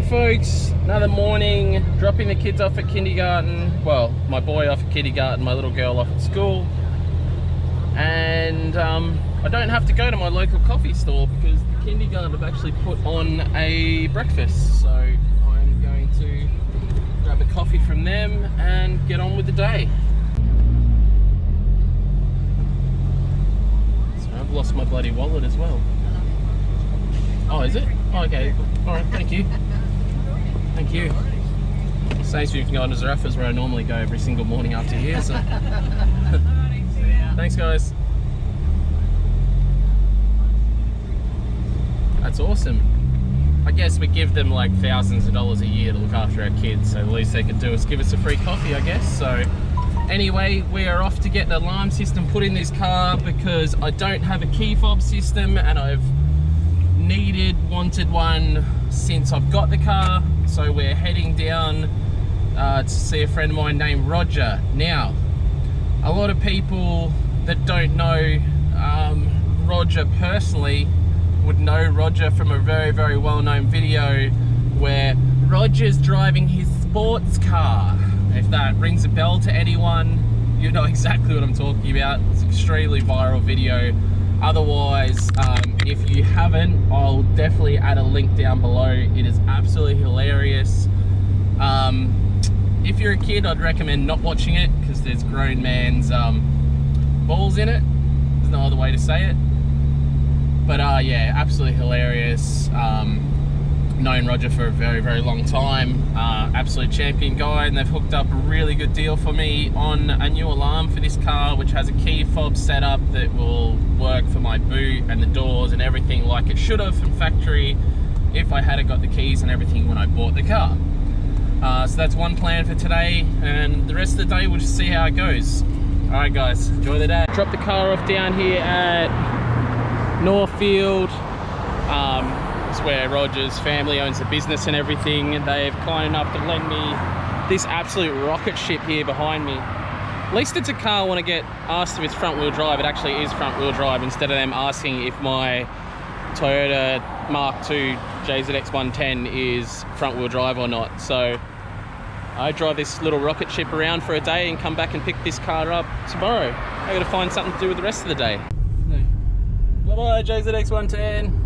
folks, another morning, dropping the kids off at kindergarten. Well, my boy off at kindergarten, my little girl off at school. And I don't have to go to my local coffee store because the kindergarten have actually put on a breakfast. So I'm going to grab a coffee from them and get on with the day. So I've lost my bloody wallet as well. Oh, is it? Oh, okay. All right, thank you. Thank you. Saves me from going to Zarafas where I normally go every single morning after here, so. Thanks, guys. That's awesome. I guess we give them like thousands of dollars a year to look after our kids, so the least they could do is give us a free coffee, I guess. So anyway, we are off to get the alarm system put in this car because I don't have a key fob system and I've wanted one since I've got the car. So we're heading down to see a friend of mine named Roger. Now, a lot of people that don't know Roger personally would know Roger from a very, very well-known video where Roger's driving his sports car. If that rings a bell to anyone, you know exactly what I'm talking about. It's an extremely viral video. Otherwise, if you haven't, I'll definitely add a link down below. It is absolutely hilarious. If you're a kid, I'd recommend not watching it because there's grown man's balls in it. There's no other way to say it. But yeah, absolutely hilarious. Known Roger for a very, very long time. Absolute champion guy, and they've hooked up a really good deal for me on a new alarm for this car, which has a key fob setup that will work for my boot and the doors and everything like it should have from factory if I had got the keys and everything when I bought the car. So that's one plan for today, and the rest of the day we'll just see how it goes. All right, guys, enjoy the day. Drop the car off down here at Northfield. It's where Roger's family owns the business and everything, and they've kind enough to lend me this absolute rocket ship here behind me. At least it's a car when I get asked if it's front wheel drive, it actually is front wheel drive, instead of them asking if my Toyota Mark II JZX 110 is front wheel drive or not. So I drive this little rocket ship around for a day and come back and pick this car up tomorrow. I gotta find something to do with the rest of the day. Bye-bye, JZX 110.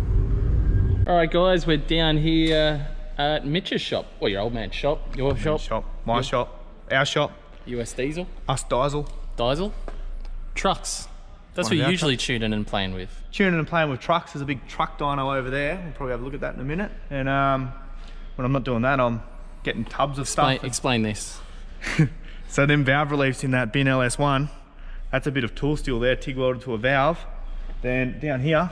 All right, guys, we're down here at Mitch's shop. Well, your old man's shop, your shop. My shop, our shop. US Diesel. Us Diesel. Diesel. Trucks. That's what you usually tune in and playing with. Tuning and playing with trucks. There's a big truck dyno over there. We'll probably have a look at that in a minute. And when I'm not doing that, I'm getting tubs of stuff. Explain this. So them valve reliefs in that bin LS1, that's a bit of tool steel there, TIG welded to a valve. Then down here,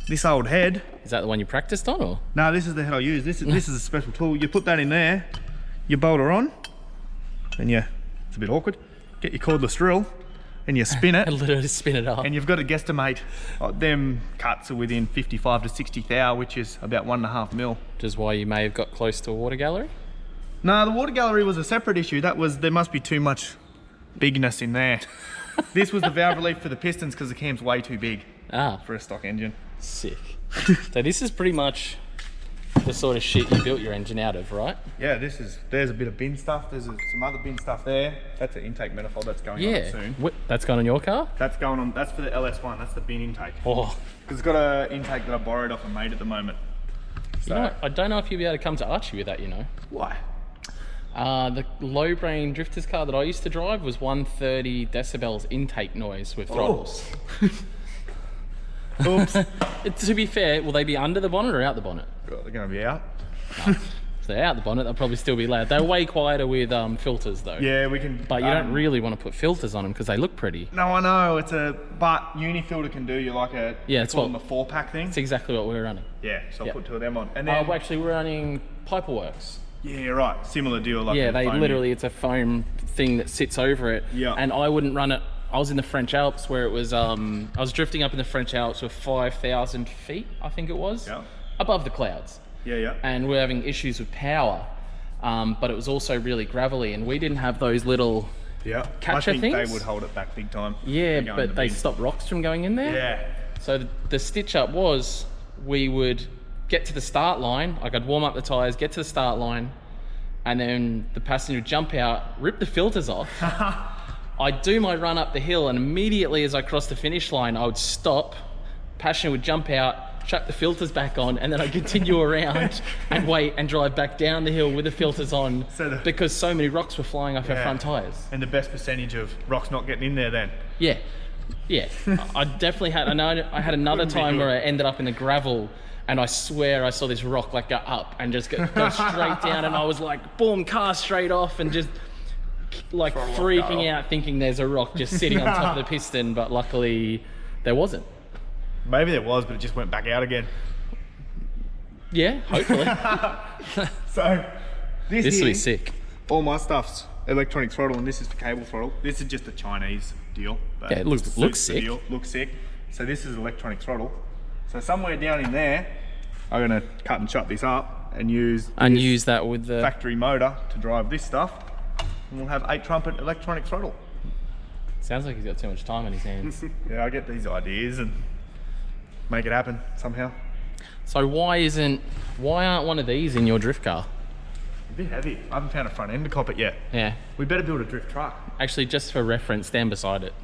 this old head. Is that the one you practiced on, or? No, this is the head I use. This is a special tool. You put that in there, you bolt her on, and it's a bit awkward. Get your cordless drill, and you spin it. And literally spin it up. And you've got to guesstimate. Them cuts are within 55 to 60 thou, which is about 1.5 mil. Which is why you may have got close to a water gallery? No, the water gallery was a separate issue. There must be too much bigness in there. This was the valve relief for the pistons because the cam's way too big for a stock engine. Sick. So this is pretty much the sort of shit you built your engine out of, right? Yeah, there's a bit of bin stuff. There's some other bin stuff there. That's an intake manifold that's going on soon. That's going on your car? That's going on, that's for the LS1, that's the bin intake. Oh. Because it's got an intake that I borrowed off a mate at the moment. So. You know, I don't know if you'll be able to come to Archie with that, you know. Why? The low brain drifters car that I used to drive was 130 decibels intake noise with throttles. Oops. To be fair, will they be under the bonnet or out the bonnet? Well, they're going to be out. If they're out the bonnet, they'll probably still be loud. They're way quieter with filters though. Yeah, we can. But you don't really want to put filters on them because they look pretty. No, I know. But Unifilter can do you like a. Yeah, it's what the 4-pack thing. It's exactly what we're running. Yeah, so I'll put 2 of them on. And then. Well, actually, we're running Piperworks. Yeah, right. Similar deal. Like yeah, it's a foam thing that sits over it. Yeah. And I wouldn't run it. I was in the French Alps where it was, I was drifting up in the French Alps with 5,000 feet, I think it was, above the clouds. Yeah, yeah. And we're having issues with power, but it was also really gravelly, and we didn't have those little catcher things. They would hold it back big time. Yeah, but they stopped rocks from going in there. Yeah. So the stitch up was, we would get to the start line, like I'd warm up the tires, get to the start line, and then the passenger would jump out, rip the filters off. I'd do my run up the hill, and immediately as I crossed the finish line, I would stop, passenger would jump out, chuck the filters back on, and then I'd continue around and wait and drive back down the hill with the filters on, because so many rocks were flying off our front tires. And the best percentage of rocks not getting in there then. Yeah. Yeah, I definitely had, I had another time where I ended up in the gravel, and I swear I saw this rock like go up and just go straight down, and I was like, boom, car straight off, and just like freaking out thinking there's a rock just sitting on top of the piston, but luckily there wasn't. Maybe there was, but it just went back out again. Yeah, hopefully. So this will be sick. All my stuff's electronic throttle, and this is for cable throttle. This is just a Chinese deal. Yeah, it looks sick. Looks sick. So this is electronic throttle. So somewhere down in there, I'm gonna cut and chop this up and use that with the factory motor to drive this stuff, and we'll have 8-trumpet electronic throttle. Sounds like he's got too much time on his hands. Yeah, I get these ideas and make it happen somehow. So why aren't one of these in your drift car? A bit heavy. I haven't found a front end to cop it yet. Yeah. We better build a drift truck. Actually, just for reference, stand beside it.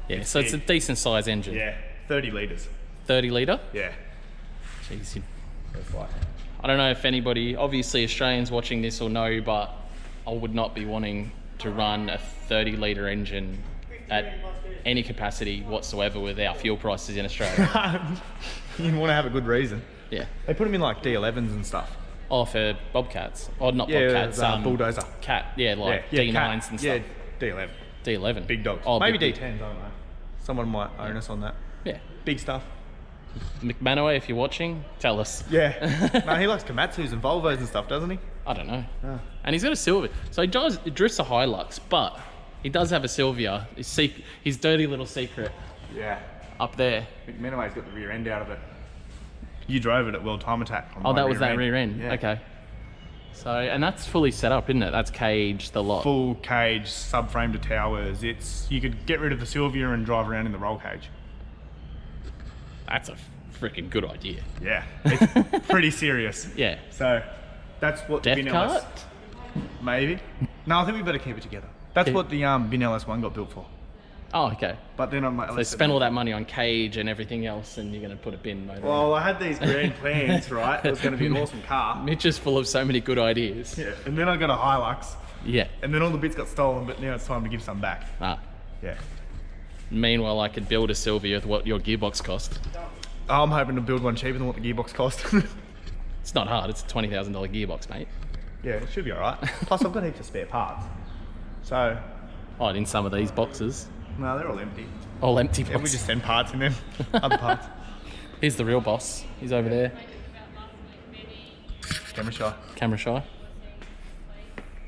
Yeah, so it's a decent size engine. Yeah, 30 litres. 30 litre? Yeah. Jeez. I don't know if anybody, obviously Australians watching this will know, but I would not be wanting to run a 30 litre engine at any capacity whatsoever with our fuel prices in Australia. You want to have a good reason. Yeah. They put them in like D11s and stuff. Oh, for bobcats. Oh, not bobcats. Bulldozer. Cat. Yeah, like D9s cat. and stuff. Yeah, D11. D11. Big dogs. Oh, maybe big, D10s, I don't know. Someone might own us on that. Yeah. Big stuff. McManaway, if you're watching, tell us. Yeah. No, he likes Komatsus and Volvos and stuff, doesn't he? I don't know. Oh. And he's got a Silvia. So he drifts a Hilux, but he does have a Silvia. His dirty little secret. Yeah. Up there. McManaway's got the rear end out of it. You drove it at World Time Attack. Oh, that was that rear end. Yeah. Okay. So, and that's fully set up, isn't it? That's caged, the lot. Full cage, subframe to towers. You could get rid of the Silvia and drive around in the roll cage. That's a freaking good idea. Yeah, it's pretty serious. Yeah. So that's what Death the Bin cart? LS... Maybe. No, I think we better keep it together. That's what the Bin LS1 got built for. Oh, okay. But then on my So spend all that money on cage and everything else, and you're going to put a bin motor Well, I had these grand plans, right? It was going to be an awesome car. Mitch is full of so many good ideas. Yeah, and then I got a Hilux. Yeah. And then all the bits got stolen, but now it's time to give some back. Ah. Yeah. Meanwhile, I could build a Silvia with what your gearbox cost. I'm hoping to build one cheaper than what the gearbox cost. It's not hard. It's a $20,000 gearbox, mate. Yeah, it should be alright. Plus, I've got heaps of spare parts. So... Oh, in some of these boxes. No, they're all empty. All empty boxes. Yeah, we just send parts in them. Other parts. Here's the real boss. He's over there. Camera shy. Camera shy.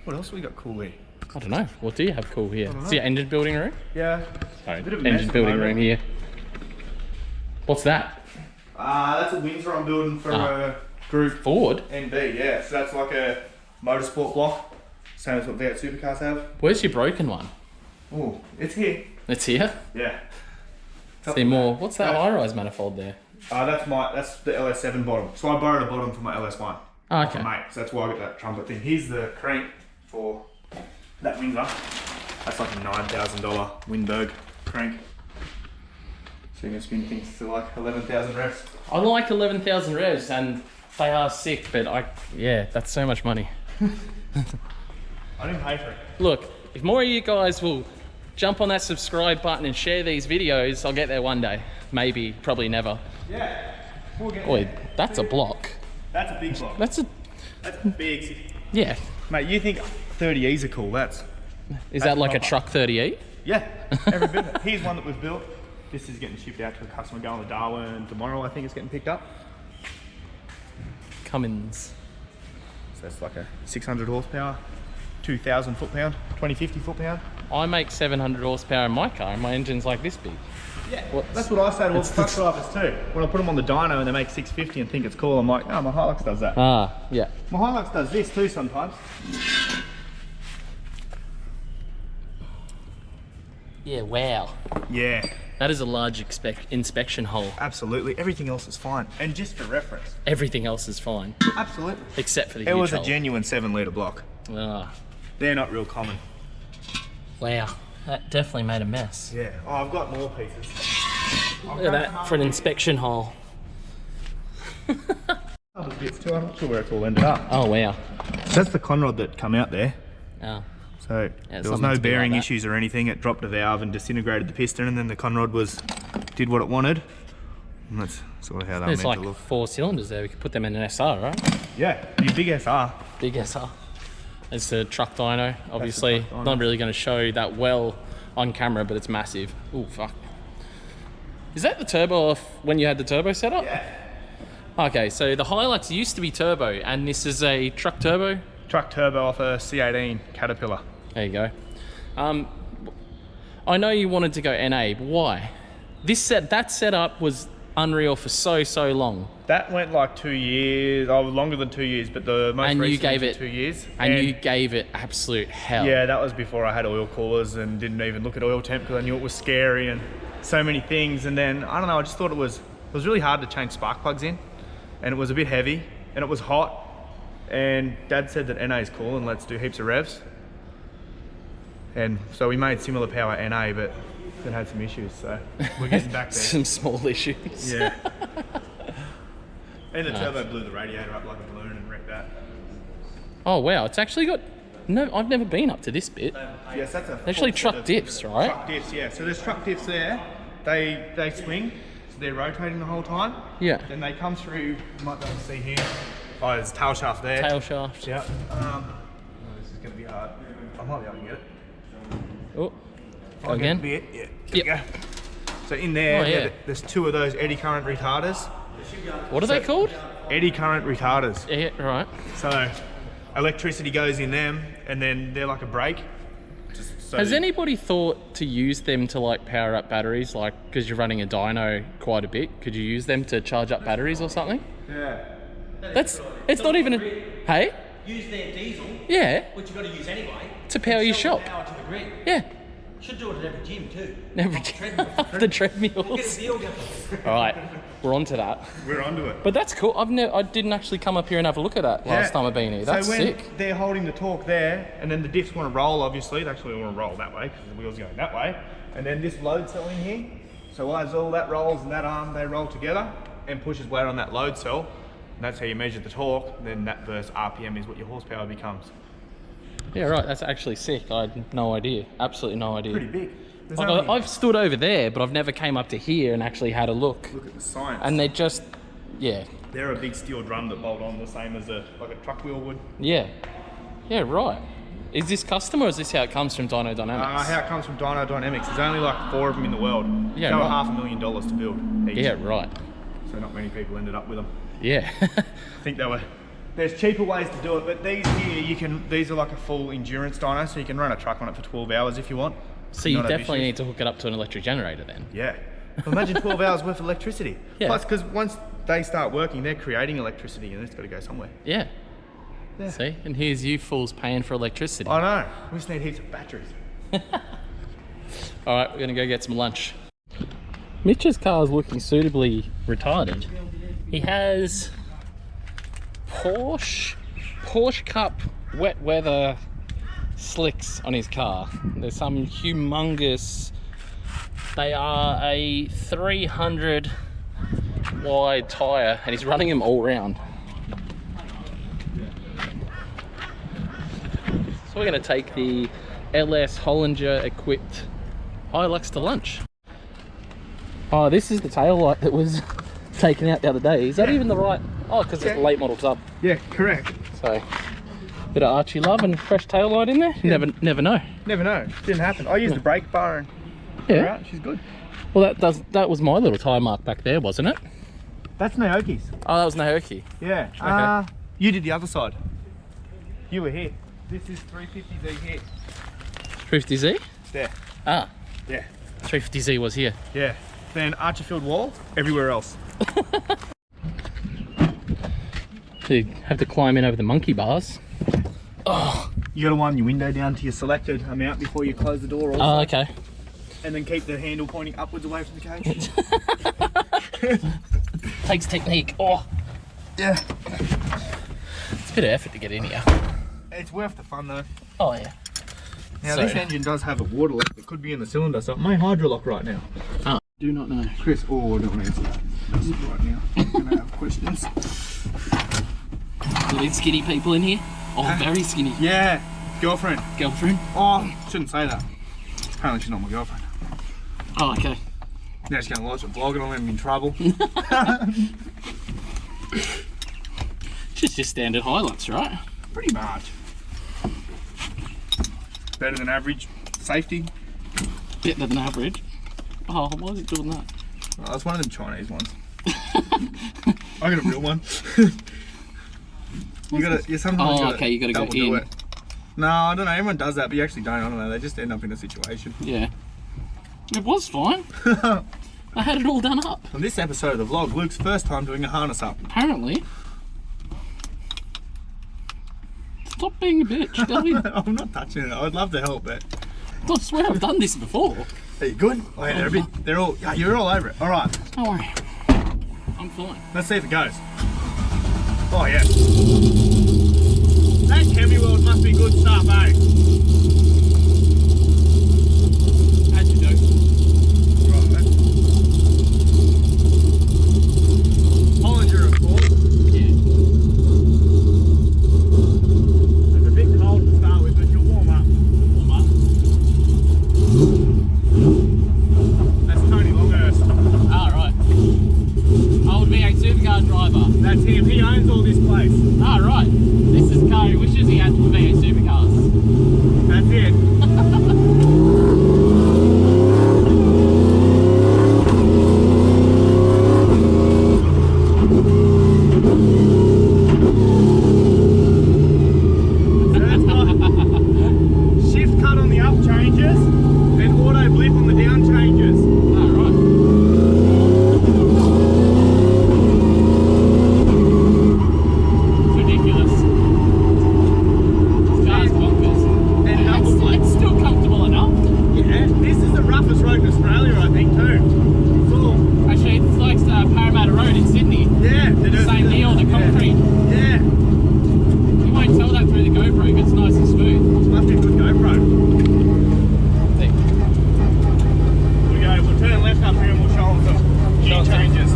What else have we got cool here? I don't know. What do you have cool here? Is your engine building room? Yeah. Sorry, Bit of a engine mess building at the room moment. here. What's that? That's a Windsor I'm building for a group. Ford? NB, yeah. So that's like a motorsport block. Same as what V8 supercars have. Where's your broken one? Oh, it's here. It's here? Yeah. See more. What's that high-rise manifold there? That's the LS7 bottom. So I borrowed a bottom from my LS1. Oh, okay. Mate, so that's why I got that trumpet thing. Here's the crank for that Windsor. That's like a $9,000 Windberg crank. So you're gonna spin things to like 11,000 revs. I like 11,000 revs, and they are sick, but yeah, that's so much money. I didn't pay for it. Look, if more of you guys will jump on that subscribe button and share these videos, I'll get there one day. Maybe, probably never. Yeah. We'll get Boy, there. that's a block. That's a big block. That's a big. yeah. Mate, you think 30Es are cool? Is that like a truck 30E? Yeah, every bit of it. Here's one that we've built. This is getting shipped out to a customer going to Darwin tomorrow. I think it's getting picked up. Cummins. So that's like a 600 horsepower, 2,000 foot-pound, 2050 foot-pound. I make 700 horsepower in my car, and my engine's like this big. Yeah, that's what I say to all the truck drivers too. When I put them on the dyno and they make 650 and think it's cool, I'm like, no, my Hilux does that. Ah, yeah. My Hilux does this too sometimes. Yeah, wow. Yeah. That is a large inspection hole. Absolutely. Everything else is fine. And just for reference. Everything else is fine. Absolutely. Except for the It huge was a hole. genuine 7-litre block. Ah, They're not real common. wow. That definitely made a mess. Yeah. Oh, I've got more pieces. Look at that for an inspection hole. Other bits too. I'm not sure where it's all ended up. Oh, wow. So that's the conrod that come out there. Oh. So Yeah, there was no bearing issues or anything. It dropped a valve and disintegrated the piston, and then the conrod did what it wanted. And that's sort of how that There's meant like to look. 4 cylinders there. We could put them in an SR, right? Yeah, your big SR. Big SR. It's a truck dyno, obviously. truck dyno. Not really going to show that well on camera, but it's massive. Oh, fuck. Is that the turbo off when you had the turbo set up? Yeah. Okay, so the Hilux used to be turbo, and this is a truck turbo? Truck turbo off a C18 Caterpillar. There you go. I know you wanted to go NA, but why? That setup was unreal for so long. That went like 2 years, longer than 2 years, but the most And you recent gave was it 2 years. And you gave it absolute hell. Yeah, that was before I had oil coolers and didn't even look at oil temp because I knew it was scary and so many things. And then, I don't know, I just thought it was really hard to change spark plugs in, and it was a bit heavy and it was hot. And Dad said that NA is cool and let's do heaps of revs. And so we made similar power NA, but then had some issues, so we're getting back there. Some small issues. Yeah. And the turbo blew the radiator up like a balloon and wrecked that. Oh wow, it's actually got... No, I've never been up to this bit. Yes, that's a Actually full truck set of- diffs, right? Truck diffs, yeah. So there's truck diffs there. They swing, so they're rotating the whole time. Yeah. Then they come through, you might be able to see here. Oh, there's a tail shaft there. Tail shaft. Yeah. Oh, this is going to be hard. I might be able to get it. Oh, I'll again? get it. Yeah. Yep. There we go. So in there, Oh, yeah. there's 2 of those eddy current retarders. What are they called? Eddy current retarders. Yeah, right. So electricity goes in them, and then they're like a brake. So Has anybody thought to use them to like power up batteries? Like, because you're running a dyno quite a bit, could you use them to charge up batteries or something? Yeah. It's not even a... Hey? Use their diesel, Yeah, which you've got to use anyway, to power your sell shop. the power to the grid. Yeah. Should do it at every gym too. Never Treadmill. the treadmills. Get a deal going. All right, we're on to that. We're onto it. But that's cool. I didn't actually come up here and have a look at that last time I've been here. That's so when sick. they're holding the torque there, and then the diffs want to roll, obviously, they actually want to roll that way because the wheel's going that way. And then this load cell in here, so as all that rolls and that arm, they roll together and pushes weight on that load cell. And that's how you measure the torque. Then that versus RPM is what your horsepower becomes. Yeah, right. That's actually sick. I had no idea. Absolutely no idea. Pretty big. There's Like, only- I've stood over there, but I've never came up to here and actually had a look. Look at the science. And they're just, yeah, they're a big steel drum that bolt on the same as like a truck wheel would. yeah, yeah, right. Is this custom or is this how it comes from Dyno Dynamics? How it comes from Dyno Dynamics. There's only like 4 of them in the world. Yeah, Go right. $500,000 to build each. Yeah, right. So not many people ended up with them. Yeah. I think they were. There's cheaper ways to do it, but these here these are like a full endurance dyno, so you can run a truck on it for 12 hours if you want. So you Not have definitely issues. need to hook it up to an electric generator then. Yeah. Well, imagine 12 hours worth of electricity. Yeah. Plus, because once they start working, they're creating electricity, and it's got to go somewhere. Yeah. Yeah. See, and here's you fools paying for electricity. I know. We just need heaps of batteries. All right, we're gonna go get some lunch. Mitch's car is looking suitably retarded. He has Porsche Cup wet weather slicks on his car. There's some humongous, they are a 300 wide tyre and he's running them all round. So we're going to take the LS Hollinger equipped Hilux to lunch. Oh, this is the tail light that was taken out the other day. Is that even the right? Oh, because it's a late model sub. Yeah, correct. So, bit of Archie love and fresh tail light in there. Yeah. Never know. Never know. Didn't happen. I used the brake bar and Yeah. right, she's good. Well, that was my little tyre mark back there, wasn't it? That's Naoki's. Oh, that was Naoki. Yeah. Okay. You did the other side. You were here. This is 350Z here. 350Z? There. Ah, Yeah. 350Z was here. Yeah. Then Archerfield wall, everywhere else. So you have to climb in over the monkey bars. Oh. You gotta wind your window down to your selected amount before you close the door also. Oh, okay. and then keep the handle pointing upwards away from the cage. Takes technique. Oh, Yeah. it's a bit of effort to get in here. It's worth the fun though. Oh yeah. Now So- this engine does have a water leak that could be in the cylinder, so it may hydrolock right now. Oh, do not know. Chris, oh, I don't want to answer that. That's right now. I'm gonna have questions. Are these skinny people in here? Oh, very skinny. Yeah, girlfriend. Girlfriend? Oh, shouldn't say that. Apparently she's not my girlfriend. Oh, okay. Now she's gonna watch a vlog and I'm in trouble. She's just standard Hilux, right? Pretty much. Better than average. Safety. Better than average. Oh, why is it doing that? Oh, that's one of them Chinese ones. I got a real one. You sometimes Oh, okay, you gotta go double do in. it. No, I don't know. Everyone does that, but you actually don't. I don't know. They just end up in a situation. Yeah. It was fine. I had it all done up. On this episode of the vlog, Luke's first time doing a harness up. Apparently. Stop being a bitch, Galley. I'm not touching it. I would love to help, but I swear I've done this before. are you good? Oh, yeah, they're all. Yeah, you're all over it. All right, Don't worry. I'm fine. let's see if it goes. Oh yeah. That Chemi World must be good stuff, eh? How'd you do? Right, mate. Hollinger, of course. Yeah. It's a bit cold to start with, but you'll warm up. Warm up. That's Tony Longhurst. Ah, right. Old V8 supercar driver. That's him. He owns all this place. Ah, right. This is car he wishes he had for V8 supercars. That's it. So that's got shift cut on the up changes and auto blip on the down changes. Ah, right. It's ridiculous. This car's bonkers. And It's still comfortable enough. yeah, this is the roughest road in Australia, I think, too. It's all, Actually, it's like Parramatta Road in Sydney. yeah, they do- Same deal, the concrete. Yeah, You won't tell that through the GoPro because it's nice and smooth. must be a good GoPro. There. We'll turn left up here and we'll show them some gear changes.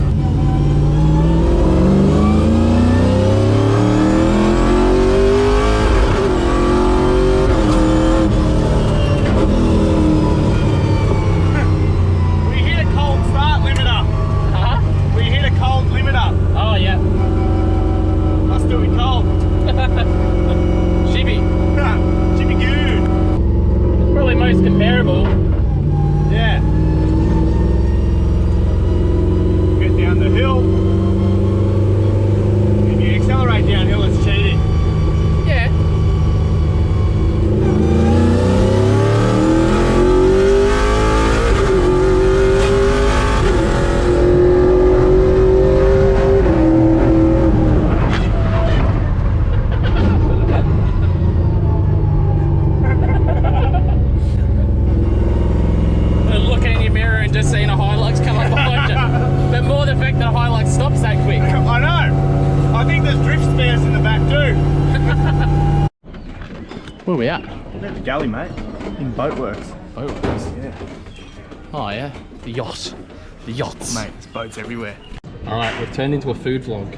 We hit a cold start limiter. Huh? We hit a cold limiter. Oh, yeah. Must still be cold. Chibi. Jimmy good. Probably most comparable. Yeah. Get down the hill. If you accelerate downhill, it's cheating. Yeah. Looking in your mirror and just seeing a Hilux come up behind you. But more the fact that a Hilux stops that quick. I know. I think there's drift spares in the back too. Where are we at? At the galley, mate. In Boatworks. Boatworks. Yeah. Oh yeah, the yacht. The yachts. Mate, there's boats everywhere. Alright, we've turned into a food vlog.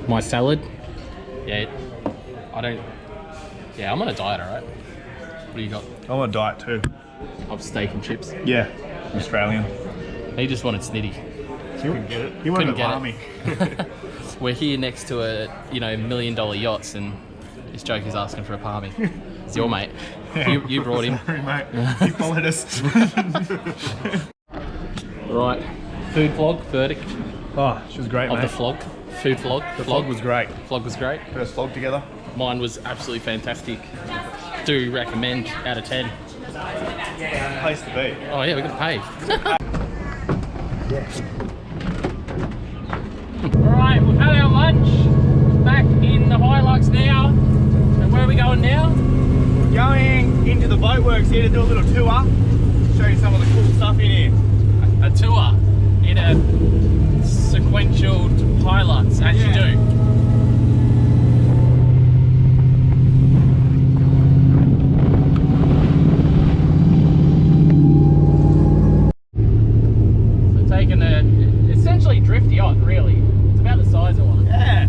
My salad. Yeah, I'm on a diet, alright? What do you got? I'm on a diet too. Of steak and chips. Yeah. Australian. He just wanted snitty. Couldn't get it. He wanted Couldn't to get bar me. We're here next to a, $1 million yachts and this joke is asking for a palmy. It's your mate. You brought him. Sorry, mate. He followed us. Right. Food vlog, verdict Oh, she was great, of mate. the vlog. Food vlog. The vlog was great. Vlog was great. First vlog together. Mine was absolutely fantastic. Do recommend out of 10. Place to be. Oh yeah, we got paid. Alright, we've had our lunch. Back in the Hilux now. And where are we going now? Going into the boatworks here to do a little tour. Show you some of the cool stuff in here. A tour in a sequential hilux, as you do. So taking a essentially drift yacht, really. It's about the size of one. Yeah,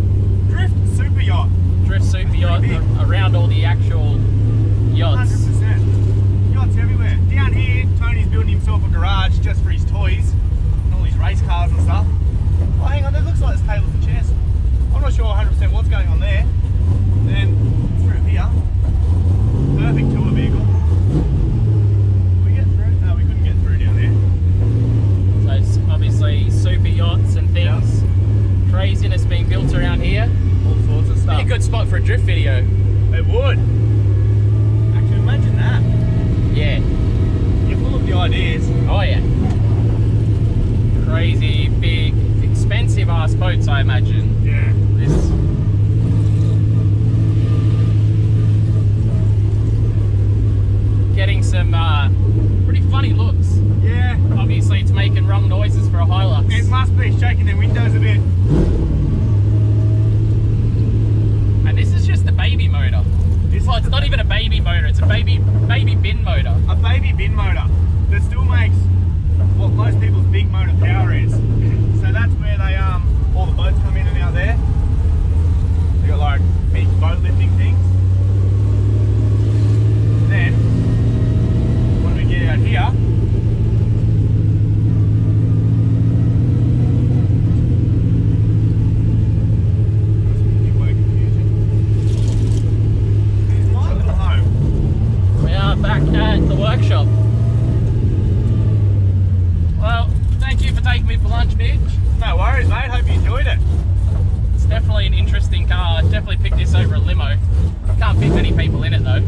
drift super yacht. Drift super yacht big. around all the actual yachts. 100%. Yachts everywhere. Down here, Tony's building himself a garage just for his toys and all his race cars and stuff. Oh, hang on, that looks like it's table for chest. I'm not sure 100% what's going on there. Then through here, perfect tour vehicle. Did we get through? No, we couldn't get through down there. So it's obviously super yachts and things. Craziness being built around here. All sorts of Be stuff. a good spot for a drift video. It would. Actually, imagine that. Yeah. You're full of the ideas. Oh yeah. Crazy, big, expensive ass boats, I imagine. Yeah. This. Getting some pretty funny looks. Yeah. Obviously, it's making wrong noises for a Hilux. It must be shaking their windows a bit. And this is just the baby motor. Well, it's not even a baby motor, it's a baby bin motor. A baby bin motor that still makes what most people's big motor power is. So that's where they all the boats come in and out there. They got like big boat lifting things. Then when we get out here, here's my little home. We are back at the workshop. Well, thank you for taking me for lunch, Mitch. No worries, mate. Hope you enjoyed it. It's definitely an interesting car. I'd definitely pick this over a limo. Can't fit many people in it though.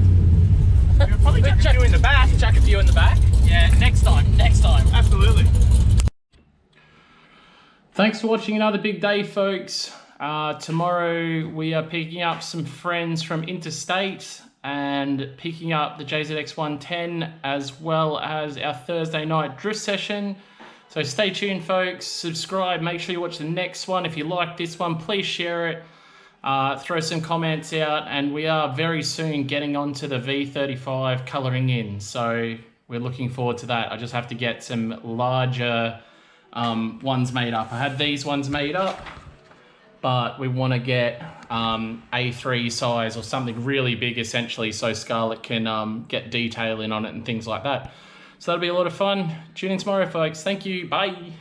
We'll probably chuck a few in the back. Chuck a few in the back. Yeah, next time. Absolutely. Thanks for watching another big day, folks. Tomorrow we are picking up some friends from interstate and picking up the JZX 110 as well as our Thursday night drift session. So stay tuned, folks. Subscribe. Make sure you watch the next one. If you like this one, please share it. Throw some comments out, and we are very soon getting onto the V35 colouring in. So we're looking forward to that. I just have to get some larger ones made up. I had these ones made up, but we want to get A3 size or something really big, essentially, so Scarlett can get detail in on it and things like that. So that'll be a lot of fun. Tune in tomorrow, folks. Thank you. Bye.